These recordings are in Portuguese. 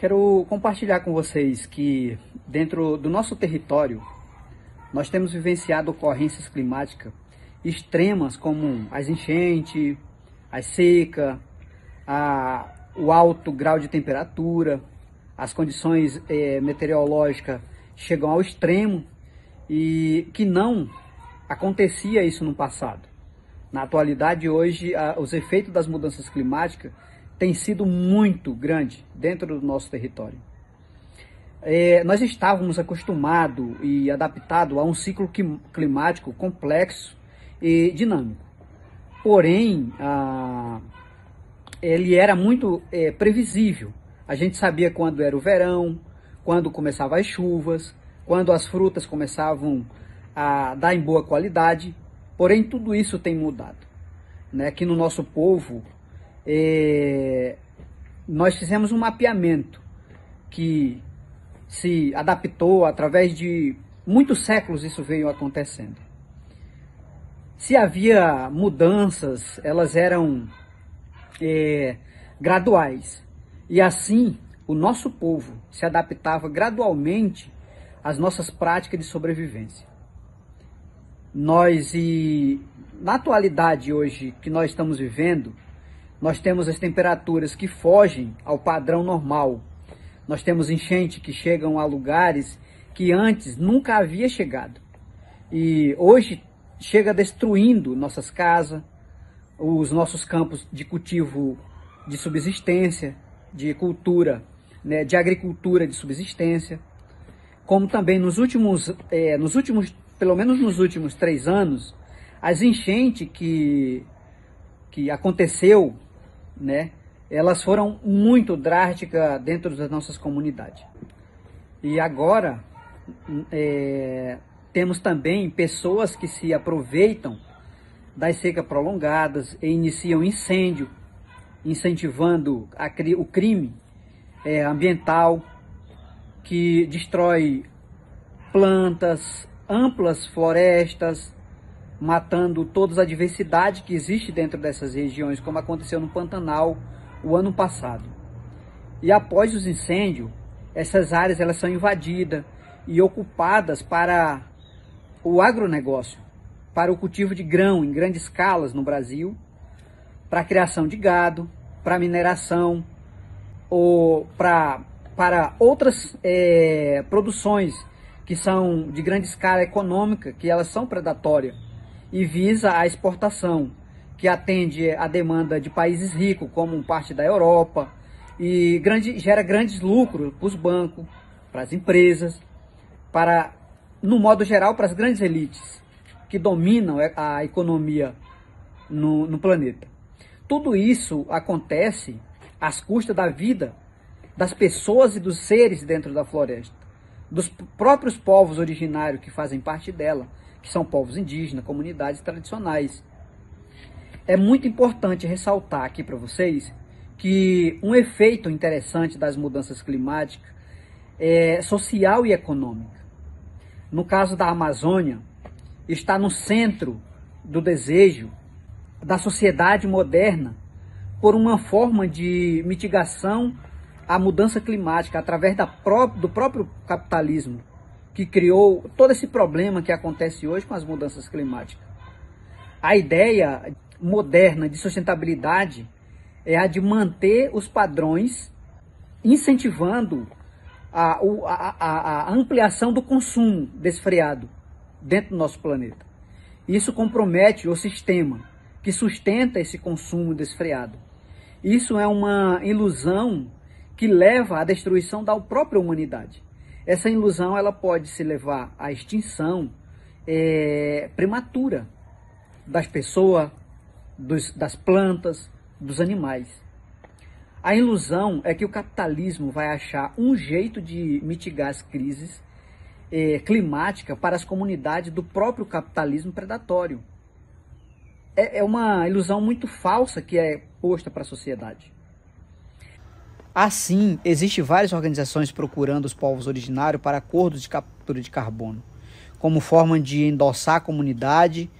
Quero compartilhar com vocês que dentro do nosso território nós temos vivenciado ocorrências climáticas extremas como as enchentes, a seca, o alto grau de temperatura, as condições meteorológicas chegam ao extremo e que não acontecia isso no passado. Na atualidade, hoje, os efeitos das mudanças climáticas têm sido muito grandes dentro do nosso território. Nós estávamos acostumados e adaptados a um ciclo climático complexo e dinâmico. Porém, ele era muito previsível. A gente sabia quando era o verão, quando começavam as chuvas, quando as frutas começavam a dar em boa qualidade. Porém, tudo isso tem mudado. Aqui no nosso povo, nós fizemos um mapeamento que se adaptou através de muitos séculos. Isso veio acontecendo. Se havia mudanças, elas eram graduais. E assim, o nosso povo se adaptava gradualmente às nossas práticas de sobrevivência. Na atualidade hoje que nós estamos vivendo, nós temos as temperaturas que fogem ao padrão normal. Nós temos enchentes que chegam a lugares que antes nunca havia chegado. E hoje chega destruindo nossas casas, os nossos campos de cultivo de subsistência, de cultura, de agricultura de subsistência, como também pelo menos nos últimos 3 anos, as enchentes que aconteceu, elas foram muito drásticas dentro das nossas comunidades. E agora temos também pessoas que se aproveitam das secas prolongadas e iniciam incêndio, incentivando o crime ambiental, que destrói plantas, amplas florestas, matando toda a diversidade que existe dentro dessas regiões, como aconteceu no Pantanal o ano passado. E após os incêndios, essas áreas elas são invadidas e ocupadas para o agronegócio, para o cultivo de grão em grandes escalas no Brasil, para a criação de gado, para mineração ou para outras produções que são de grande escala econômica, que elas são predatórias e visa a exportação, que atende a demanda de países ricos, como parte da Europa, e gera grandes lucros para os bancos, para as empresas, no modo geral, para as grandes elites que dominam a economia no planeta. Tudo isso acontece às custas da vida das pessoas e dos seres dentro da floresta, dos próprios povos originários que fazem parte dela, que são povos indígenas, comunidades tradicionais. É muito importante ressaltar aqui para vocês que um efeito interessante das mudanças climáticas é social e econômica. No caso da Amazônia, está no centro do desejo da sociedade moderna por uma forma de mitigação à mudança climática através do próprio capitalismo, que criou todo esse problema que acontece hoje com as mudanças climáticas. A ideia moderna de sustentabilidade é a de manter os padrões, incentivando a ampliação do consumo desfreado dentro do nosso planeta. Isso compromete o sistema que sustenta esse consumo desfreado. Isso é uma ilusão que leva à destruição da própria humanidade. Essa ilusão ela pode se levar à extinção prematura das pessoas, das plantas, dos animais. A ilusão é que o capitalismo vai achar um jeito de mitigar as crises climáticas para as comunidades do próprio capitalismo predatório. É uma ilusão muito falsa que é posta para a sociedade. Assim, existem várias organizações procurando os povos originários para acordos de captura de carbono, como forma de endossar a comunidade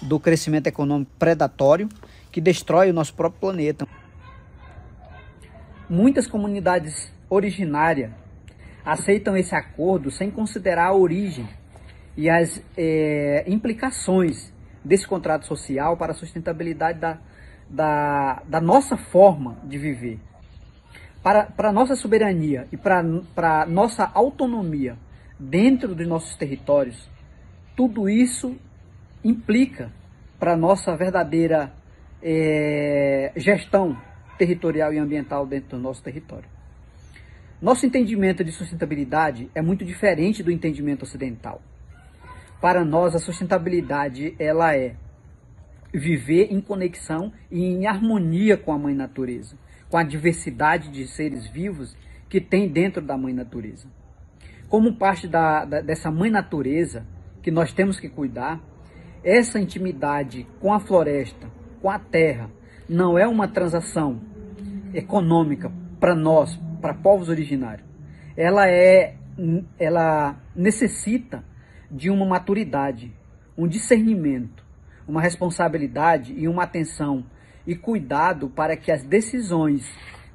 do crescimento econômico predatório que destrói o nosso próprio planeta. Muitas comunidades originária aceitam esse acordo sem considerar a origem e as implicações desse contrato social para a sustentabilidade da nossa forma de viver. Para a nossa soberania e para a nossa autonomia dentro dos nossos territórios, tudo isso implica para a nossa verdadeira gestão territorial e ambiental dentro do nosso território. Nosso entendimento de sustentabilidade é muito diferente do entendimento ocidental. Para nós, a sustentabilidade ela é viver em conexão e em harmonia com a Mãe Natureza, com a diversidade de seres vivos que tem dentro da Mãe Natureza. Como parte dessa Mãe Natureza que nós temos que cuidar, essa intimidade com a floresta, com a terra, não é uma transação econômica para nós, para povos originários. Ela necessita de uma maturidade, um discernimento, uma responsabilidade e uma atenção e cuidado para que as decisões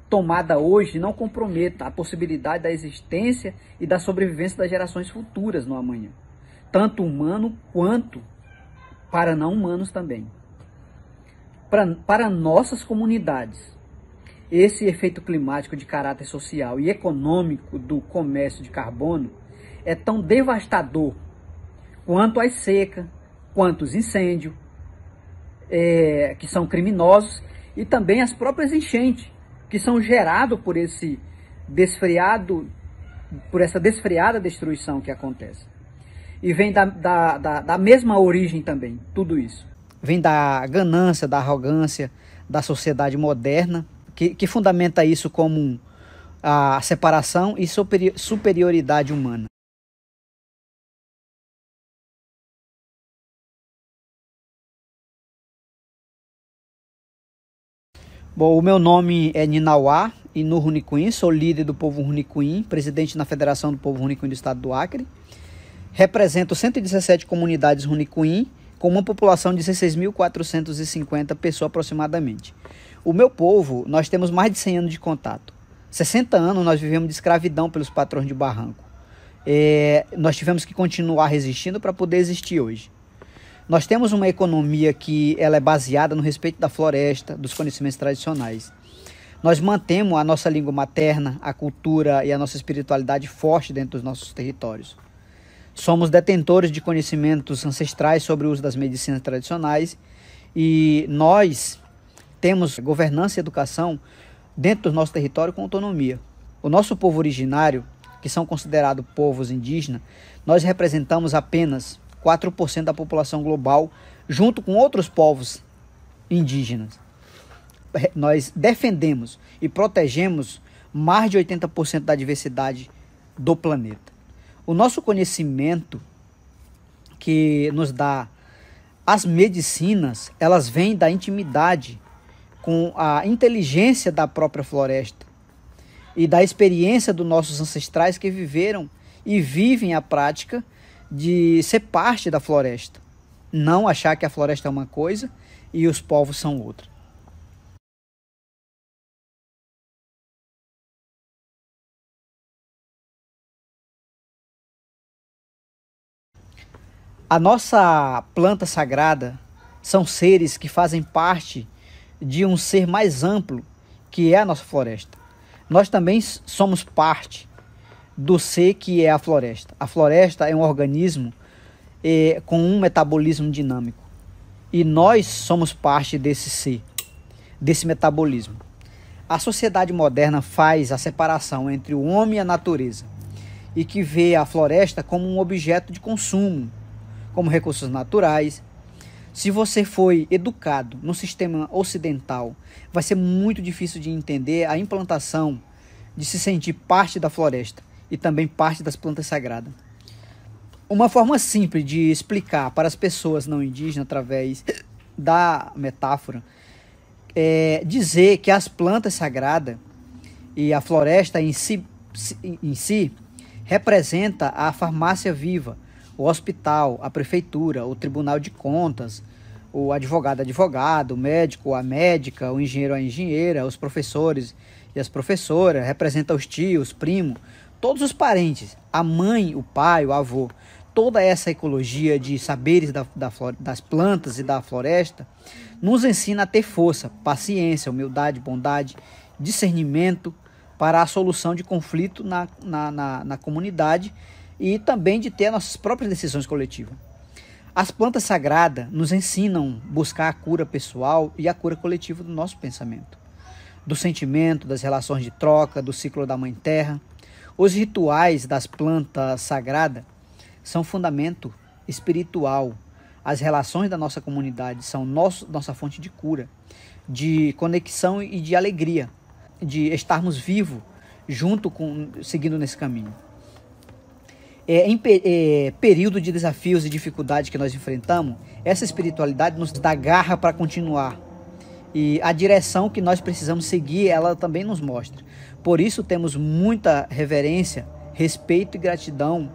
tomadas hoje não comprometam a possibilidade da existência e da sobrevivência das gerações futuras no amanhã, tanto humano quanto para não humanos também. Para nossas comunidades, esse efeito climático de caráter social e econômico do comércio de carbono é tão devastador quanto as secas, quanto os incêndios, que são criminosos, e também as próprias enchentes, que são gerados por essa desfreada destruição que acontece. E vem da mesma origem também, tudo isso. Vem da ganância, da arrogância, da sociedade moderna, que fundamenta isso como a separação e superioridade humana. Bom, o meu nome é Ninauá Inu Runicuim, sou líder do povo Runicuim, presidente na Federação do Povo Runicuim do Estado do Acre. Represento 117 comunidades Runicuim, com uma população de 16.450 pessoas aproximadamente. O meu povo, nós temos mais de 100 anos de contato. 60 anos nós vivemos de escravidão pelos patrões de barranco. Nós tivemos que continuar resistindo para poder existir hoje. Nós temos uma economia que ela é baseada no respeito da floresta, dos conhecimentos tradicionais. Nós mantemos a nossa língua materna, a cultura e a nossa espiritualidade forte dentro dos nossos territórios. Somos detentores de conhecimentos ancestrais sobre o uso das medicinas tradicionais e nós temos governança e educação dentro do nosso território com autonomia. O nosso povo originário, que são considerados povos indígenas, nós representamos apenas 4% da população global, junto com outros povos indígenas. Nós defendemos e protegemos mais de 80% da diversidade do planeta. O nosso conhecimento que nos dá as medicinas, elas vêm da intimidade com a inteligência da própria floresta e da experiência dos nossos ancestrais que viveram e vivem a prática de ser parte da floresta, não achar que a floresta é uma coisa e os povos são outra. A nossa planta sagrada são seres que fazem parte de um ser mais amplo, que é a nossa floresta. Nós também somos parte do ser que é a floresta. A floresta é um organismo com um metabolismo dinâmico. E nós somos parte desse ser, desse metabolismo. A sociedade moderna faz a separação entre o homem e a natureza e que vê a floresta como um objeto de consumo, como recursos naturais. Se você foi educado no sistema ocidental, vai ser muito difícil de entender a implantação de se sentir parte da floresta e também parte das plantas sagradas. Uma forma simples de explicar para as pessoas não indígenas através da metáfora é dizer que as plantas sagradas e a floresta em si representa a farmácia viva, o hospital, a prefeitura, o tribunal de contas, o advogado, o médico, a médica, o engenheiro, a engenheira, os professores e as professoras, representa os tios, primos, todos os parentes, a mãe, o pai, o avô. Toda essa ecologia de saberes das plantas e da floresta nos ensina a ter força, paciência, humildade, bondade, discernimento para a solução de conflito na comunidade e também de ter nossas próprias decisões coletivas. As plantas sagradas nos ensinam a buscar a cura pessoal e a cura coletiva do nosso pensamento, do sentimento, das relações de troca, do ciclo da Mãe Terra. Os rituais das plantas sagradas são fundamento espiritual. As relações da nossa comunidade são nossa fonte de cura, de conexão e de alegria, de estarmos vivos seguindo nesse caminho. Em período de desafios e dificuldades que nós enfrentamos, essa espiritualidade nos dá garra para continuar. E a direção que nós precisamos seguir, ela também nos mostra. Por isso temos muita reverência, respeito e gratidão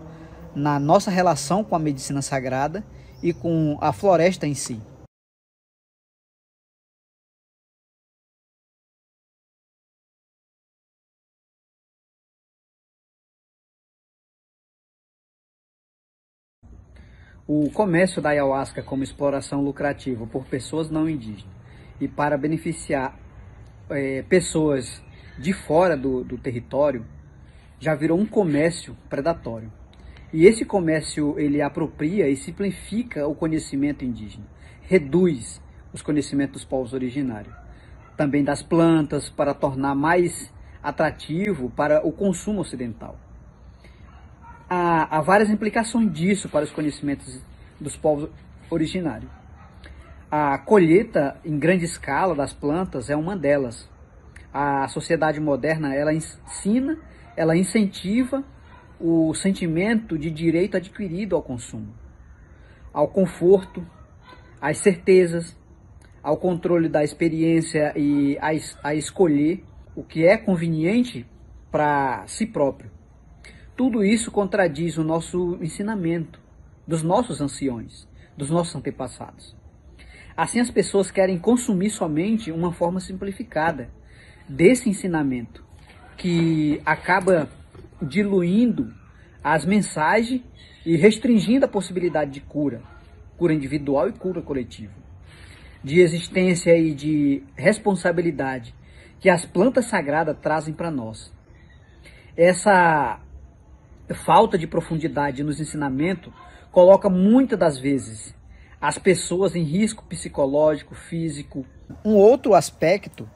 na nossa relação com a medicina sagrada e com a floresta em si. O comércio da ayahuasca como exploração lucrativa por pessoas não indígenas e para beneficiar pessoas de fora do território já virou um comércio predatório. E esse comércio ele apropria e simplifica o conhecimento indígena, reduz os conhecimentos dos povos originários, também das plantas para tornar mais atrativo para o consumo ocidental. Há várias implicações disso para os conhecimentos dos povos originários. A colheita em grande escala das plantas é uma delas. A sociedade moderna, ela ensina, ela incentiva o sentimento de direito adquirido ao consumo, ao conforto, às certezas, ao controle da experiência e a escolher o que é conveniente para si próprio. Tudo isso contradiz o nosso ensinamento, dos nossos anciões, dos nossos antepassados. Assim, as pessoas querem consumir somente uma forma simplificada desse ensinamento, que acaba diluindo as mensagens e restringindo a possibilidade de cura individual e cura coletiva, de existência e de responsabilidade que as plantas sagradas trazem para nós. Essa falta de profundidade nos ensinamentos coloca muitas das vezes as pessoas em risco psicológico, físico. Um outro aspecto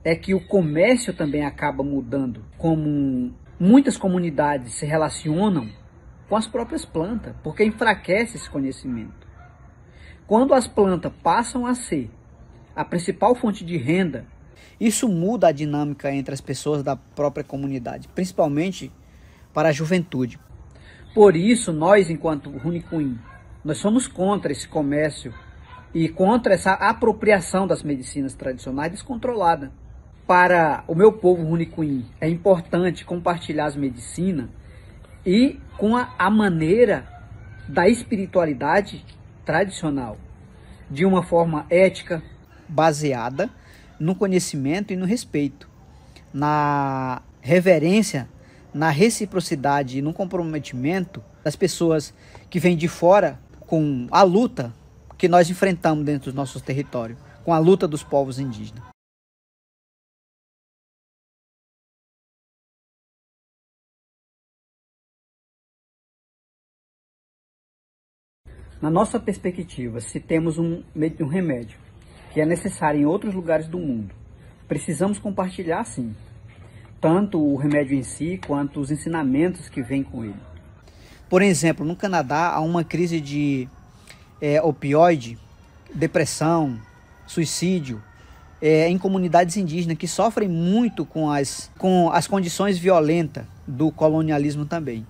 é que o comércio também acaba mudando, como muitas comunidades se relacionam com as próprias plantas, porque enfraquece esse conhecimento. Quando as plantas passam a ser a principal fonte de renda, isso muda a dinâmica entre as pessoas da própria comunidade, principalmente para a juventude. Por isso, nós, enquanto Runicuim, nós somos contra esse comércio e contra essa apropriação das medicinas tradicionais descontrolada. Para o meu povo Runicuim, é importante compartilhar as medicinas e com a maneira da espiritualidade tradicional, de uma forma ética, baseada no conhecimento e no respeito, na reverência, na reciprocidade e no comprometimento das pessoas que vêm de fora com a luta que nós enfrentamos dentro dos nossos territórios, com a luta dos povos indígenas. Na nossa perspectiva, se temos um remédio que é necessário em outros lugares do mundo, precisamos compartilhar sim, tanto o remédio em si, quanto os ensinamentos que vêm com ele. Por exemplo, no Canadá há uma crise de opioide, depressão, suicídio, em comunidades indígenas que sofrem muito com as condições violentas do colonialismo também.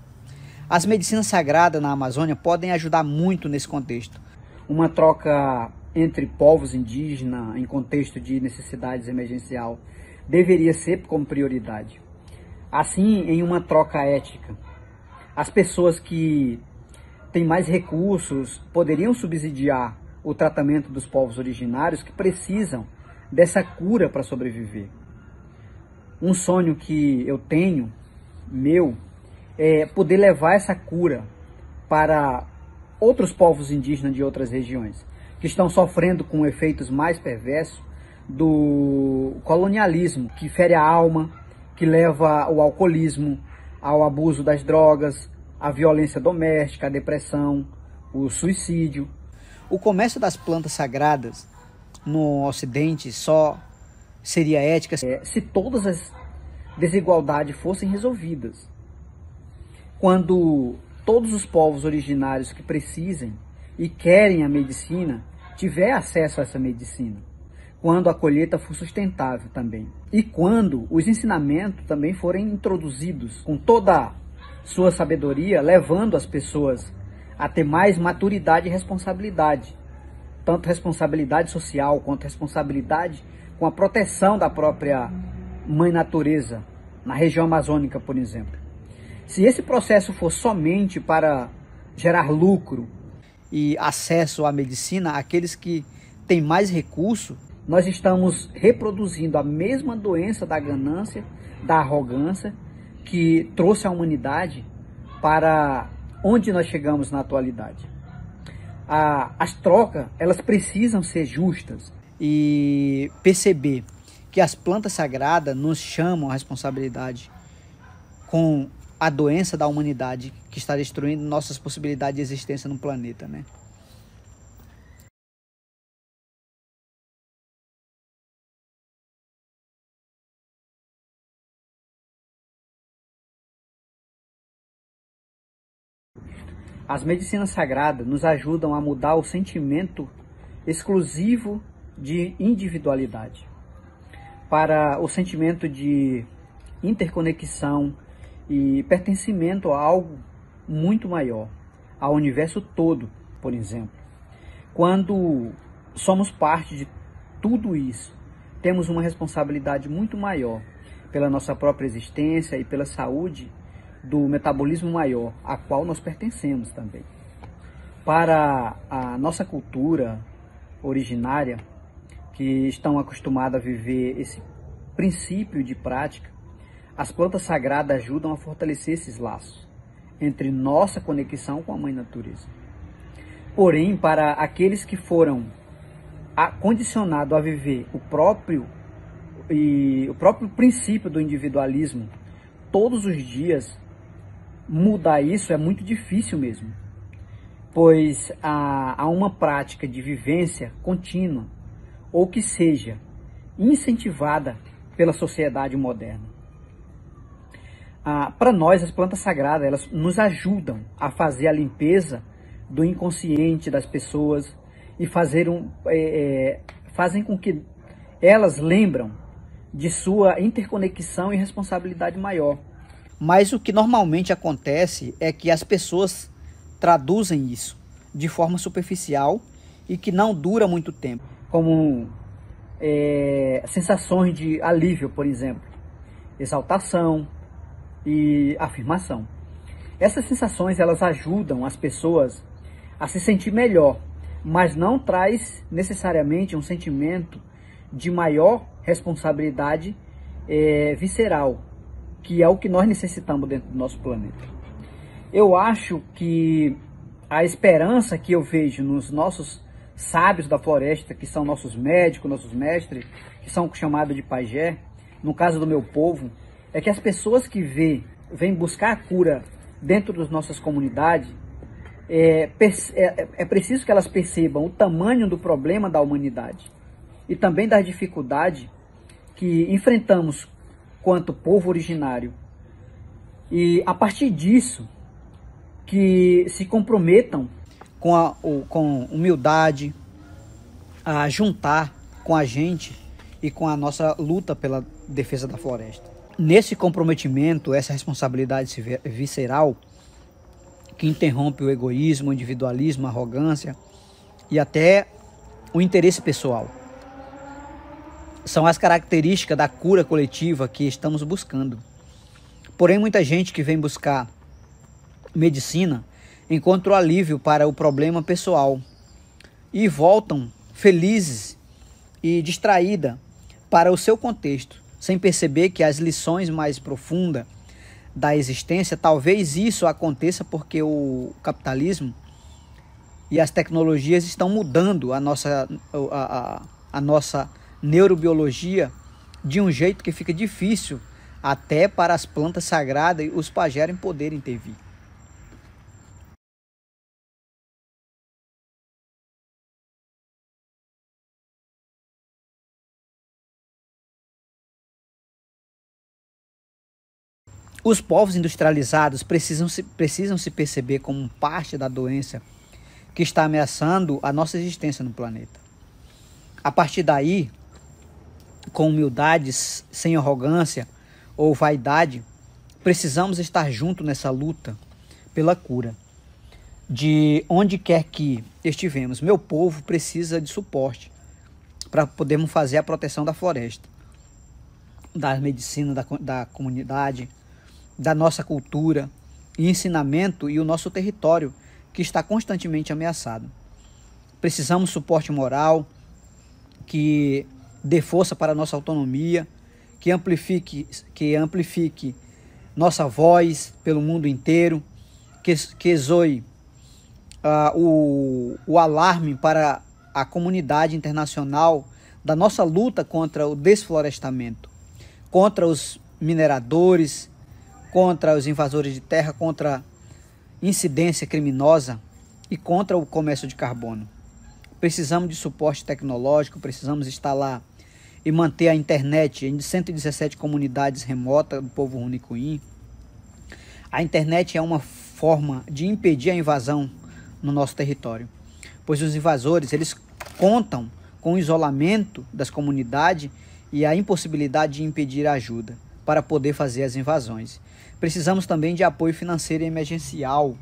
As medicinas sagradas na Amazônia podem ajudar muito nesse contexto. Uma troca entre povos indígenas em contexto de necessidades emergencial deveria ser como prioridade. Assim, em uma troca ética, as pessoas que têm mais recursos poderiam subsidiar o tratamento dos povos originários que precisam dessa cura para sobreviver. Um sonho que eu tenho, meu, é poder levar essa cura para outros povos indígenas de outras regiões, que estão sofrendo com efeitos mais perversos do colonialismo, que fere a alma, que leva ao alcoolismo, ao abuso das drogas, à violência doméstica, à depressão, o suicídio. O comércio das plantas sagradas no Ocidente só seria ética se todas as desigualdades fossem resolvidas. Quando todos os povos originários que precisem e querem a medicina tiver acesso a essa medicina. Quando a colheita for sustentável também. E quando os ensinamentos também forem introduzidos com toda a sua sabedoria, levando as pessoas a ter mais maturidade e responsabilidade. Tanto responsabilidade social quanto responsabilidade com a proteção da própria mãe natureza, na região amazônica, por exemplo. Se esse processo for somente para gerar lucro e acesso à medicina àqueles que têm mais recurso, nós estamos reproduzindo a mesma doença da ganância, da arrogância, que trouxe a humanidade para onde nós chegamos na atualidade. As trocas, elas precisam ser justas e perceber que as plantas sagradas nos chamam a responsabilidade com a doença da humanidade que está destruindo nossas possibilidades de existência no planeta, né? As medicinas sagradas nos ajudam a mudar o sentimento exclusivo de individualidade para o sentimento de interconexão e pertencimento a algo muito maior, ao universo todo, por exemplo. Quando somos parte de tudo isso, temos uma responsabilidade muito maior pela nossa própria existência e pela saúde do metabolismo maior, a qual nós pertencemos também. Para a nossa cultura originária, que estão acostumados a viver esse princípio de prática, as plantas sagradas ajudam a fortalecer esses laços entre nossa conexão com a Mãe Natureza. Porém, para aqueles que foram condicionados a viver o próprio princípio do individualismo todos os dias, mudar isso é muito difícil mesmo, pois há uma prática de vivência contínua, ou que seja incentivada pela sociedade moderna. Para nós, as plantas sagradas, elas nos ajudam a fazer a limpeza do inconsciente das pessoas e fazem com que elas lembram de sua interconexão e responsabilidade maior. Mas o que normalmente acontece é que as pessoas traduzem isso de forma superficial e que não dura muito tempo, como sensações de alívio, por exemplo, exaltação e afirmação. Essas sensações, elas ajudam as pessoas a se sentir melhor, mas não traz necessariamente um sentimento de maior responsabilidade visceral, que é o que nós necessitamos dentro do nosso planeta. Eu acho que a esperança que eu vejo nos nossos sábios da floresta, que são nossos médicos, nossos mestres, que são chamados de pajé, no caso do meu povo, é que as pessoas que vêm buscar a cura dentro das nossas comunidades, é preciso que elas percebam o tamanho do problema da humanidade e também das dificuldades que enfrentamos quanto povo originário. E a partir disso, que se comprometam com humildade a juntar com a gente e com a nossa luta pela defesa da floresta. Nesse comprometimento, essa responsabilidade visceral que interrompe o egoísmo, o individualismo, a arrogância e até o interesse pessoal, são as características da cura coletiva que estamos buscando. Porém, muita gente que vem buscar medicina encontra o alívio para o problema pessoal, e voltam felizes e distraídas para o seu contexto, sem perceber que as lições mais profundas da existência, talvez isso aconteça porque o capitalismo e as tecnologias estão mudando a nossa neurobiologia de um jeito que fica difícil até para as plantas sagradas e os pajés poderem intervir. Os povos industrializados precisam se perceber como parte da doença que está ameaçando a nossa existência no planeta. A partir daí, com humildade, sem arrogância ou vaidade, precisamos estar juntos nessa luta pela cura. De onde quer que estivemos, meu povo precisa de suporte para podermos fazer a proteção da floresta, da medicina da comunidade, da nossa cultura e ensinamento e o nosso território que está constantemente ameaçado. Precisamos de suporte moral, que dê força para a nossa autonomia, que amplifique nossa voz pelo mundo inteiro, que exoe o alarme para a comunidade internacional da nossa luta contra o desflorestamento, contra os mineradores, contra os invasores de terra, contra a incidência criminosa e contra o comércio de carbono. Precisamos de suporte tecnológico, precisamos instalar e manter a internet em 117 comunidades remotas do povo Runicuim. A internet é uma forma de impedir a invasão no nosso território, pois os invasores eles contam com o isolamento das comunidades e a impossibilidade de impedir a ajuda para poder fazer as invasões. Precisamos também de apoio financeiro emergencial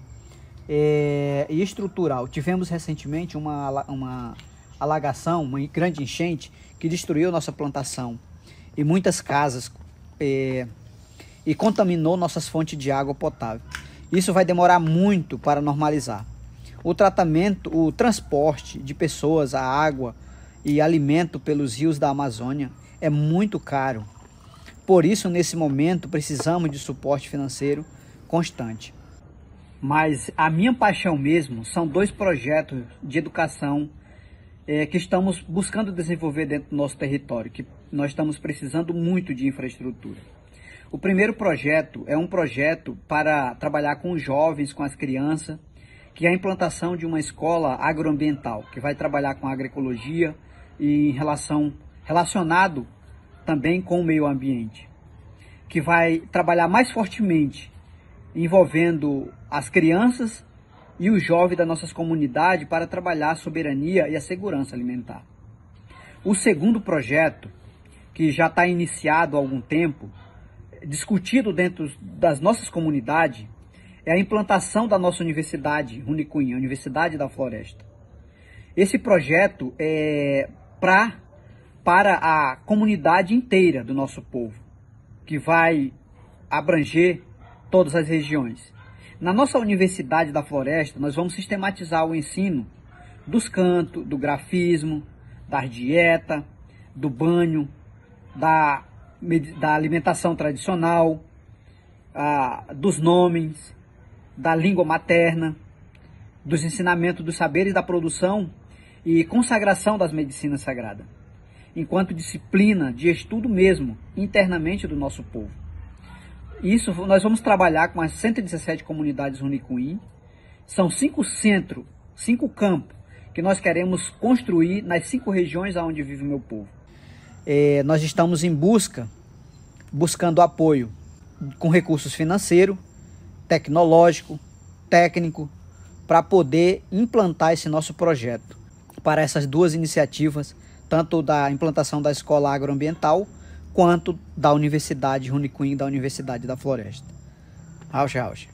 e estrutural. Tivemos recentemente uma alagação, uma grande enchente que destruiu nossa plantação e muitas casas e contaminou nossas fontes de água potável. Isso vai demorar muito para normalizar. O tratamento, o transporte de pessoas, a água e alimento pelos rios da Amazônia é muito caro. Por isso, nesse momento, precisamos de suporte financeiro constante. Mas a minha paixão mesmo são dois projetos de educação que estamos buscando desenvolver dentro do nosso território, que nós estamos precisando muito de infraestrutura. O primeiro projeto é um projeto para trabalhar com os jovens, com as crianças, que é a implantação de uma escola agroambiental, que vai trabalhar com a agroecologia e relacionado também com o meio ambiente, que vai trabalhar mais fortemente envolvendo as crianças e os jovens das nossas comunidades para trabalhar a soberania e a segurança alimentar. O segundo projeto, que já está iniciado há algum tempo, discutido dentro das nossas comunidades, é a implantação da nossa universidade Runicuim, a Universidade da Floresta. Esse projeto é para a comunidade inteira do nosso povo, que vai abranger todas as regiões. Na nossa Universidade da Floresta, nós vamos sistematizar o ensino dos cantos, do grafismo, da dieta, do banho, da alimentação tradicional, dos nomes, da língua materna, dos ensinamentos dos saberes da produção e consagração das medicinas sagradas, enquanto disciplina de estudo mesmo, internamente do nosso povo. Isso nós vamos trabalhar com as 117 comunidades Runicuim. São 5 centros, 5 campos que nós queremos construir nas 5 regiões onde vive o meu povo. Nós estamos buscando apoio com recursos financeiros, tecnológico, técnico, para poder implantar esse nosso projeto para essas duas iniciativas, tanto da implantação da escola agroambiental, quanto da Universidade Runicuim, da Universidade da Floresta. Rauxa, rauxa.